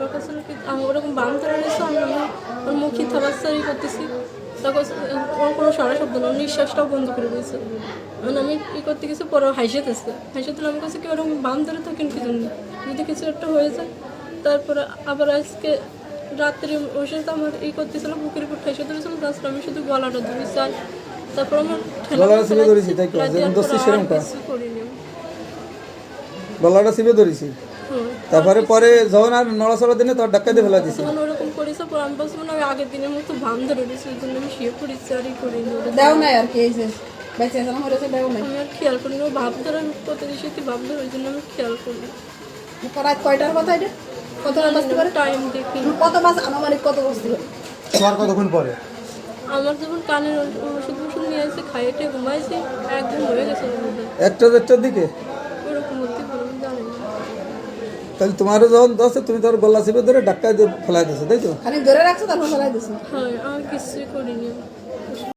আমার কাছে আমি ওরকম বাম ধরে নিয়েছি, আমি ওর মুখে থাবাসারি করতেছি, তখন ওর কোনো সারা শব্দ না, নিঃশ্বাসটাও বন্ধ করে দিয়েছে। মানে আমি করতে গেছি, পরে হাসিতেছে আমি কাছে কি ওরকম বাম ধরে থাকেন কি জন্য, যদি কিছু একটা হয়ে যায়। তারপরে আবার আজকে রাত্রে ওর সাথে আমার করতেছিল, বুকের উপর ঠেসে ধরেছিল, তাছাড়া আমি শুধু গলাটা ধরে চাই। তারপর আমার গলাটা চিপে ধরেছি। তারপরে পরে যখন আর নড়াচড়া দিনে তোর ডাক্কা দিয়ে ফেলা দিছি। ওরকম করেছে, পর আমি বলছি মানে আগের দিনের মতো বাম ধরে দিয়েছি, ওই জন্য আমি শুয়ে পড়েছি আর করিনি। দেও নাই আর কি, এই যে বেঁচে জানা হয়েছে দেও নাই, আমি আর খেয়াল করিনি, ও ভাব ধরে করতে দিয়েছি, ভাব ধরে, ওই জন্য আমি খেয়াল করিনি। রাত কয়টার কথা এটা, কত বাজতে পারে টাইম দেখি কত বাজে আনুমানিক, কত বাজতে পারে? তোমার কতক্ষণ পরে? আমার যখন কানের ওষুধ নিয়ে এসে খাইয়ে ঘুমাইছি, একদম হয়ে গেছে একটা দেড়টার দিকে। ওরকম হতে পারে, আমি জানি না। তাহলে তোমারও যখন আছে তুমি তোর গলা চিপে ধরে ডাক্কা দিয়ে ফেলাই দিছো, তাই তো? খানিক ধরে রাখছো, তারপর ফেলাই দিছো। হ্যাঁ, আমি কিছুই করিনি।